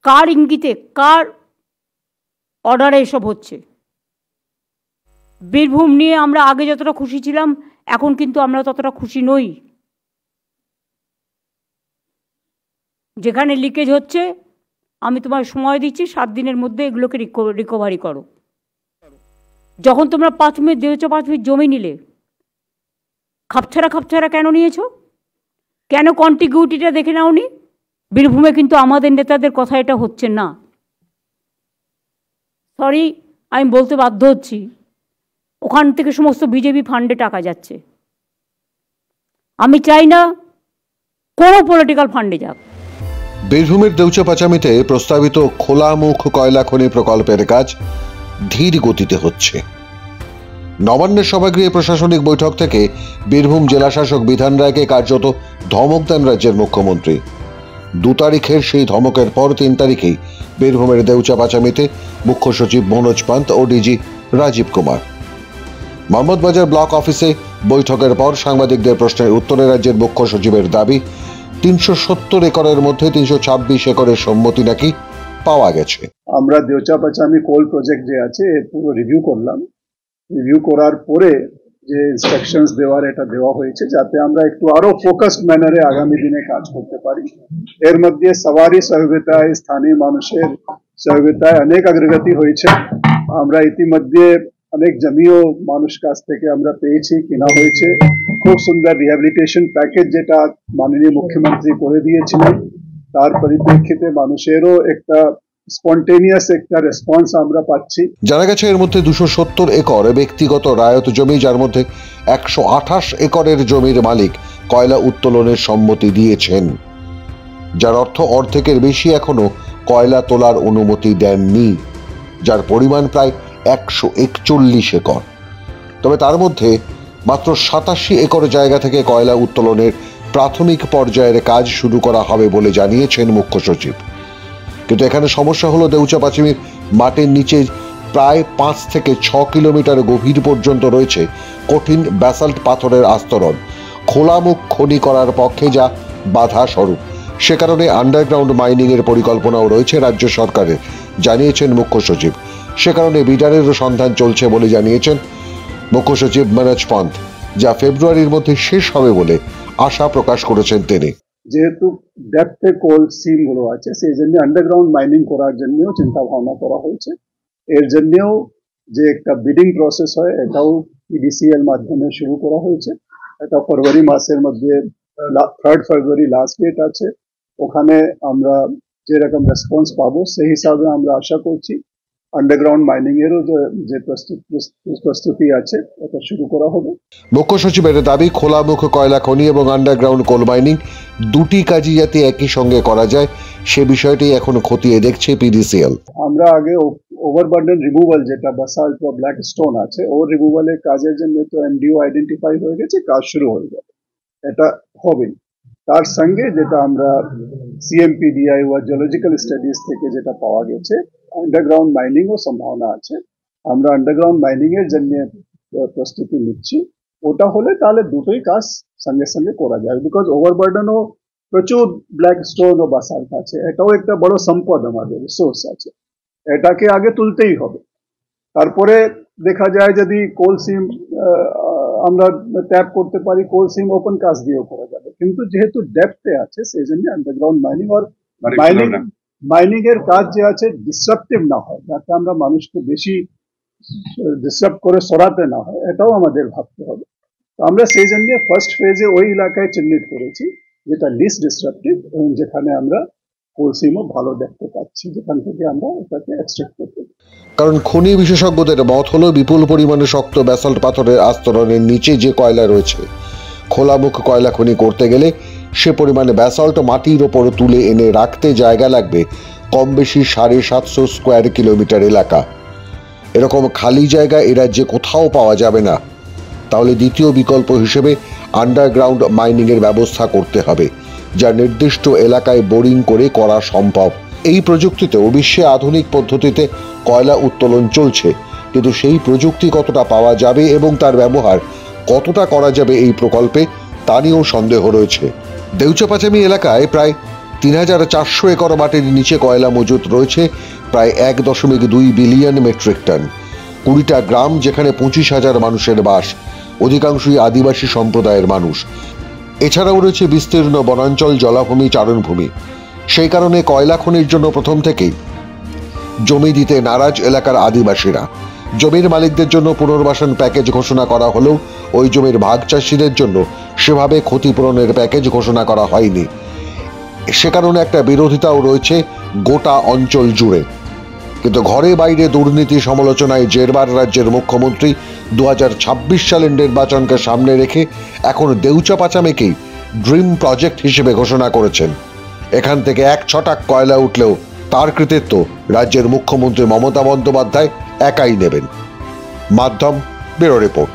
কার ইঙ্গিতে, কার অর্ডারে এসব হচ্ছে? বীরভূম নিয়ে আমরা আগে যতটা খুশি ছিলাম, এখন কিন্তু আমরা ততটা খুশি নই। যেখানে লিকেজ হচ্ছে, আমি তোমার সময় দিচ্ছি 7 দিনের মধ্যে এগুলোকে রিকভারি করো। যখন তোমরা 5 মিনিট 5 মিনিট জমি নিলে, খাপছাড়া কেন নিয়েছো? কেন কন্টিগুইটিটা দেখে নাওনি? বীরভূমে কিন্তু আমাদের নেতাদের কথা এটা হচ্ছে না। সরি, আমি বলতে বাধ্য হচ্ছি, ওখান থেকে সমস্ত বিজেপি ফান্ডে টাকা যাচ্ছে। আমি চাই না কোনো পলিটিক্যাল ফান্ডে যাক। বীরভূমের দেউচাপাচামিতে প্রস্তাবিত খোলামুখ কয়লা খনি প্রকল্পের কাজ ধীর গতিতে হচ্ছে। নবান্নের সভাগৃহে প্রশাসনিক বৈঠক থেকে বীরভূম জেলাশাসক বিধান রায়কে কার্যত ধমক দেন রাজ্যের মুখ্যমন্ত্রী। 2 তারিখের সেই ধমকের পর 3 তারিখেই বীরভূমের দেউচাপাচামিতে মুখ্য সচিব মনোজ পান্ত ও ডিজি রাজীব কুমার। মোহাম্মদবাজার ব্লক অফিসে বৈঠকের পর সাংবাদিকদের প্রশ্নের উত্তরে রাজ্যের মুখ্য সচিবের দাবি, 370 একরের মধ্যে 326 একরের সম্মতি নাকি পাওয়া গেছে। আমরা দেউচাপাচামি কোল প্রজেক্ট যে আছে এর পুরো রিভিউ করলাম। রিভিউ করার পরে যে ইনস্ট্রাকশনস এটা দেওয়া হয়েছে, যাতে আমরা একটু আরো ফোকাসড ম্যানারে আগামী দিনে কাজ করতে পারি। এর মধ্যে সবারই সহযোগিতায়, স্থানীয় মানুষের সহযোগিতায় অনেক অগ্রগতি হয়েছে। আমরা ইতিমধ্যে অনেক জমিও মানুষ কাছ থেকে আমরা পেয়েছি, কিনা হয়েছে। খুব সুন্দর রিহ্যাবিলিটেশন প্যাকেজ যেটা মাননীয় মুখ্যমন্ত্রী করে দিয়েছিলেন, তার পরিপ্রেক্ষিতে মানুষেরও একটা স্পন্টেনিয়াস একটা রেসপন্স আমরা পাচ্ছি। জানা গেছে এর মধ্যে 270 একর ব্যক্তিগত রায়ত জমি, যার মধ্যে 128 একরের জমির মালিক কয়লা উত্তোলনের সম্মতি দিয়েছেন, যার অর্থ অর্ধেকের বেশি এখনো কয়লা তোলার অনুমতি দেননি, যার পরিমাণ প্রায় 141 একর। তবে তার মধ্যে মাত্র 87 একর জায়গা থেকে কয়লা উত্তোলনের প্রাথমিক পর্যায়ের কাজ শুরু করা হবে বলে জানিয়েছেন মুখ্য সচিব। কিন্তু এখানে সমস্যা হলো, দেউচাপাচামির মাটির নিচে প্রায় 5 থেকে 6 কিলোমিটার গভীর পর্যন্ত রয়েছে কঠিন ব্যাসাল্ট পাথরের আস্তরণ। খোলামুখ খনি করার পক্ষে যা বাধা স্বরূপ। সে কারণে আন্ডারগ্রাউন্ড মাইনিং এর পরিকল্পনাও রয়েছে রাজ্য সরকারের, জানিয়েছেন মুখ্য সচিব। সে কারণে বিডারেরও সন্ধান চলছে বলে জানিয়েছেন মুখ্য সচিব মনোজ পান্ত, যা ফেব্রুয়ারির মধ্যে শেষ হবে বলে আশা প্রকাশ করেছেন তিনি। যেহেতু ডেপথে কোল সিম গুলো আছে, সেই জন্য আন্ডারগ্রাউন্ড মাইনিং করার জন্যও চিন্তা ভাবনা করা হয়েছে। এর জন্যও যে একটা বিডিং প্রসেস হয়, এটাও পিডিসিএল মাধ্যমে শুরু করা হয়েছে। এটা ফেব্রুয়ারি মাসের মধ্যে 3 ফেব্রুয়ারি লাস্ট ডেট আছে। ওখানে আমরা যেরকম রেসপন্স পাবো সেই হিসাবে আমরা আশা করছি আন্ডারগ্রাউন্ড মাইনিং এরও যে প্রস্তুতি আছে এটা শুরু করা হবে। মুখ্য সচিবের দাবি, খোলামুখ কয়লা খনি এবং আন্ডারগ্রাউন্ড কোল মাইনিং দুটি কাজই যাতে একই সঙ্গে করা যায়, সে বিষয়টি এখন খতিয়ে দেখছে পিডিসিএল। আমরা আগে ওভারবার্ডেন রিমুভাল যেটা বাসাল্ট বা ব্ল্যাক স্টোন আছে, ওর রিমুভালের কাজের জন্য তো এমডিও আইডেন্টিফাই হয়ে গেছে, কাজ শুরু হয়ে যাবে, এটা হবে। তার সঙ্গে যেটা আমরা সিএমপিডিআই বা জিওলজিক্যাল স্টাডিজ থেকে যেটা পাওয়া গেছে, আন্ডারগ্রাউন্ড মাইনিং ও সম্ভাবনা আছে। আমরা আন্ডারগ্রাউন্ড মাইনিং এর জন্য প্রস্তুতি নিচ্ছি। ওটা হলে তাহলে দুটোই কাজ সঙ্গে সঙ্গে করা যায়, বিকজ ওভারবার্ডেনও প্রচুর ব্ল্যাক স্টোন ও বাসাল্ট আছে, এটাও একটা বড় সম্পদ, আমাদের রিসোর্স আছে, এটাকে আগে তুলতেই হবে। তারপরে দেখা যায় যদি কোল সিম আমরা ট্যাপ করতে পারি, কোল সিম ওপেন কাজ দিয়েও করা যাবে। কিন্তু যেহেতু ডেপথে আছে, সেই জন্য আন্ডারগ্রাউন্ড মাইনিং আর মাইনিং এর কাজ যে আছে ডিসরাপটিভ না হয়, যাতে আমরা মানুষকে বেশি ডিসরাপ্ট করে সরাতে না হয়, এটাও আমাদের ভাবতে হবে। আমরা সেই জন্য ফার্স্ট ফেজে ওই এলাকায় চিহ্নিত করেছি যেটা লিস্ট ডিসরাপটিভ এবং যেখানে আমরা কোল সিমও ভালো দেখতে পাচ্ছি, যেখান থেকে আমরা এটাকে এক্সট্রাক্ট করতে পারি। কারণ খনি বিশেষজ্ঞদের মত হলো, বিপুল পরিমাণে শক্ত ব্যাসাল্ট পাথরের আস্তরণের নিচে যে কয়লা রয়েছে, খোলামুখ কয়লা খনি করতে গেলে সে পরিমাণে ব্যাসাল্ট মাটির ওপর তুলে এনে রাখতে জায়গা লাগবে কম বেশি 750 স্কোয়ার কিলোমিটার এলাকা। এরকম খালি জায়গা এ রাজ্যে কোথাও পাওয়া যাবে না। তাহলে দ্বিতীয় বিকল্প হিসেবে আন্ডারগ্রাউন্ড মাইনিং এর ব্যবস্থা করতে হবে, যা নির্দিষ্ট এলাকায় বোরিং করে করা সম্ভব। এই প্রযুক্তিতেও বিশ্বে আধুনিক পদ্ধতিতে কয়লা উত্তোলন চলছে, কিন্তু সেই প্রযুক্তি কতটা পাওয়া যাবে এবং তার ব্যবহার কতটা করা যাবে এই প্রকল্পে, তা নিয়েও সন্দেহ রয়েছে। দেউচাপাচামি এলাকায় প্রায় ৩,৪০০ একর মাটির নিচে কয়লা মজুত রয়েছে প্রায় ১.২ বিলিয়ন মেট্রিক টন। ২০টা গ্রাম, যেখানে ২৫,০০০ মানুষের বাস, অধিকাংশই আদিবাসী সম্প্রদায়ের মানুষ। এছাড়াও রয়েছে বিস্তীর্ণ বনাঞ্চল, জলাভূমি, চারণভূমি। সেই কারণে কয়লা খনির জন্য প্রথম থেকেই জমি দিতে নারাজ এলাকার আদিবাসীরা। জমির মালিকদের জন্য পুনর্বাসন প্যাকেজ ঘোষণা করা হলেও ওই জমির ভাগ চাষিদের জন্য সেভাবে ক্ষতিপূরণের প্যাকেজ ঘোষণা করা হয়নি। সে কারণে একটা বিরোধিতাও রয়েছে গোটা অঞ্চল জুড়ে। কিন্তু ঘরে বাইরে দুর্নীতি সমালোচনায় জেরবার রাজ্যের মুখ্যমন্ত্রী 2026 সালের নির্বাচনকে সামনে রেখে এখন দেউচা পাচামেকেই ড্রিম প্রজেক্ট হিসেবে ঘোষণা করেছেন। এখান থেকে 1 ছটাক কয়লা উঠলেও তার কৃতিত্ব রাজ্যের মুখ্যমন্ত্রী মমতা বন্দ্যোপাধ্যায় একাই নেবেন। মাধ্যম ব্যুরো রিপোর্ট।